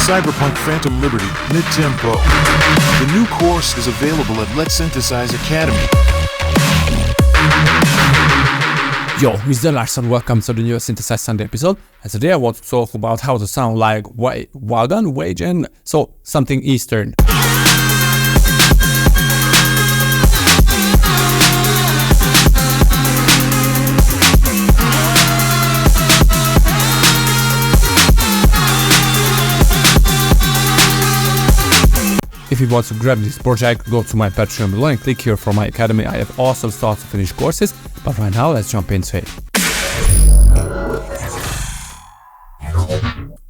Cyberpunk Phantom Liberty, mid-tempo. The new course is available at Letsynthesize Academy. Yo, Mr. Larson, welcome to the new Synthesize Sunday episode. And today I want to talk about how to sound like Vagan, so something Eastern. If you want to grab this project, go to my Patreon below and click here for my academy. I have awesome start to finish courses, but right now let's jump into it.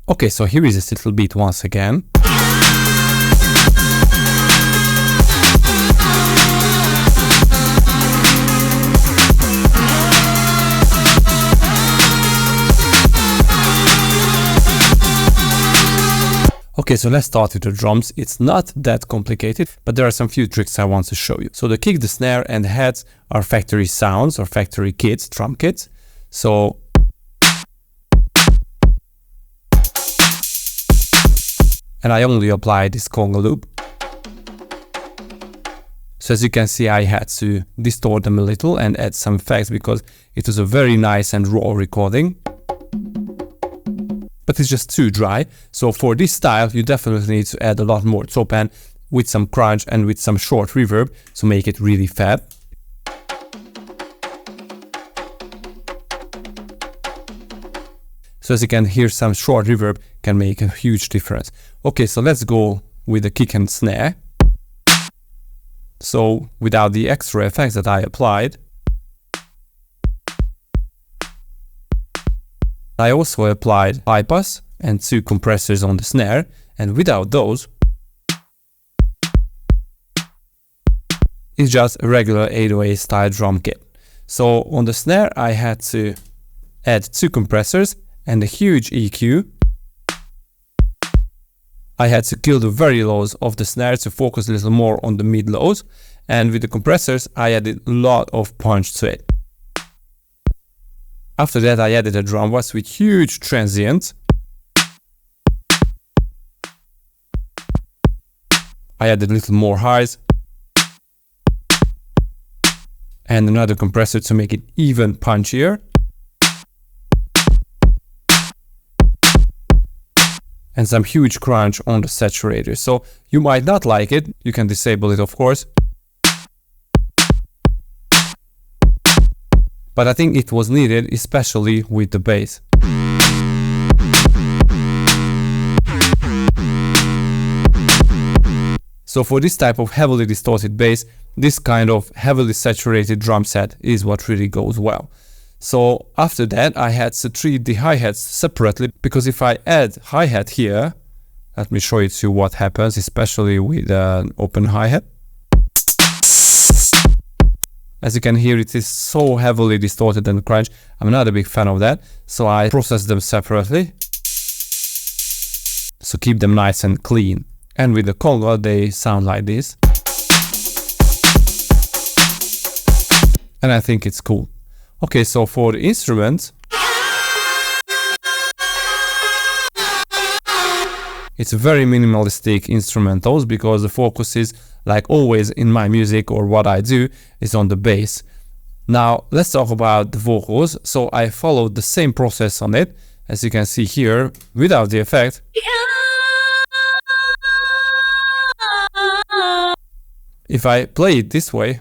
Okay, so here is this little beat once again. Okay, so let's start with the drums. It's not that complicated, but there are some few tricks I want to show you. So the kick, the snare, and the heads are factory sounds or factory kits, drum kits. So and I only apply this conga loop. So as you can see, I had to distort them a little and add some effects because it was a very nice and raw recording. But it's just too dry, so for this style you definitely need to add a lot more top end with some crunch and with some short reverb to make it really fat. So as you can hear, some short reverb can make a huge difference. Okay, so let's go with the kick and snare. So without the extra effects that I applied, I also applied high pass and 2 compressors on the snare, and without those, it's just a regular 808 style drum kit. So on the snare I had to add 2 compressors and a huge EQ. I had to kill the very lows of the snare to focus a little more on the mid lows, and with the compressors I added a lot of punch to it. After that I added a drum bass with huge transients. I added a little more highs and another compressor to make it even punchier. And some huge crunch on the saturator. So you might not like it, you can disable it of course. But I think it was needed, especially with the bass. So for this type of heavily distorted bass, this kind of heavily saturated drum set is what really goes well. So after that I had to treat the hi-hats separately, because if I add hi-hat here, let me show you to you what happens, especially with an open hi-hat. As you can hear, it is so heavily distorted and crunch. I'm not a big fan of that, so I process them separately. So keep them nice and clean. And with the conga, they sound like this. And I think it's cool. Okay, so for the instruments, it's very minimalistic instrumentals because the focus is, like always in my music or what I do, is on the bass. Now let's talk about the vocals. So I followed the same process on it, as you can see here, without the effect. If I play it this way,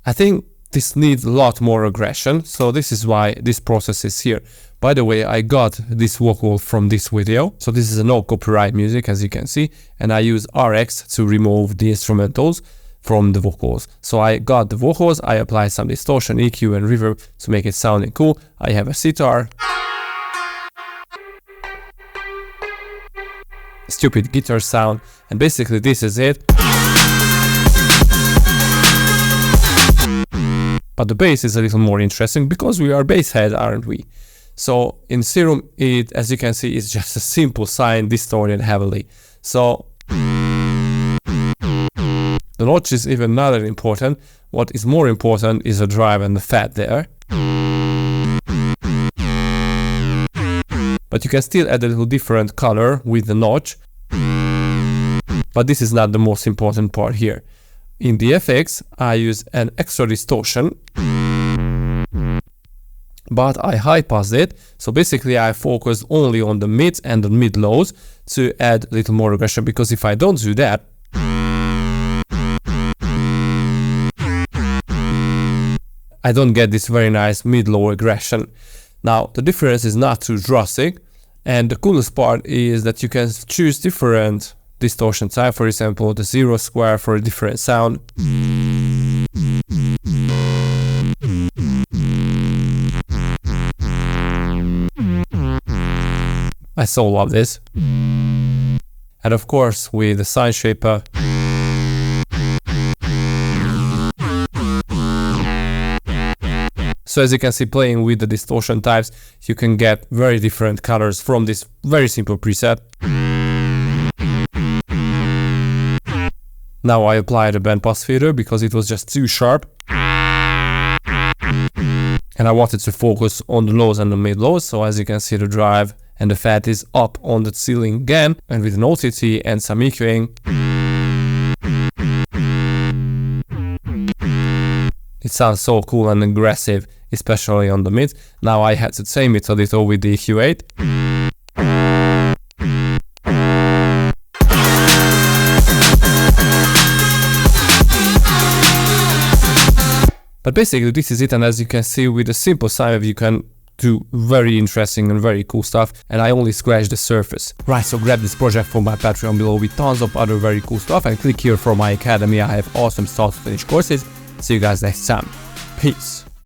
I think this needs a lot more aggression, so this is why this process is here. By the way, I got this vocal from this video, so this is a no copyright music as you can see, and I use RX to remove the instrumentals from the vocals. So I got the vocals, I applied some distortion, EQ and reverb to make it sounding cool. I have a sitar, stupid guitar sound, and basically this is it. But the bass is a little more interesting because we are bass head, aren't we? So in Serum, it, as you can see, is just a simple sine distorted heavily. So the notch is even not that important. What is more important is the drive and the fat there. but you can still add a little different color with the notch. But this is not the most important part here. In the FX, I use an extra distortion, but I high passed it. So basically I focus only on the mids and the mid lows to add a little more aggression, because if I don't do that, I don't get this very nice mid-low aggression. Now, the difference is not too drastic, and the coolest part is that you can choose different distortion type, for example, the 0 square for a different sound. I so love this. And of course, with the sine shaper, so as you can see, playing with the distortion types, you can get very different colors from this very simple preset. Now I apply the bandpass filter because it was just too sharp. And I wanted to focus on the lows and the mid lows, so as you can see, the drive and the fat is up on the ceiling again, and with an OTT and some EQing, it sounds so cool and aggressive, especially on the mid. Now I had to tame it a little with the EQ8. But basically this is it, and as you can see, with a simple sine wave you can do very interesting and very cool stuff, and I only scratched the surface. Right, so grab this project from my Patreon below with tons of other very cool stuff, and click here for my academy. I have awesome start to finish courses. See you guys next time. Peace.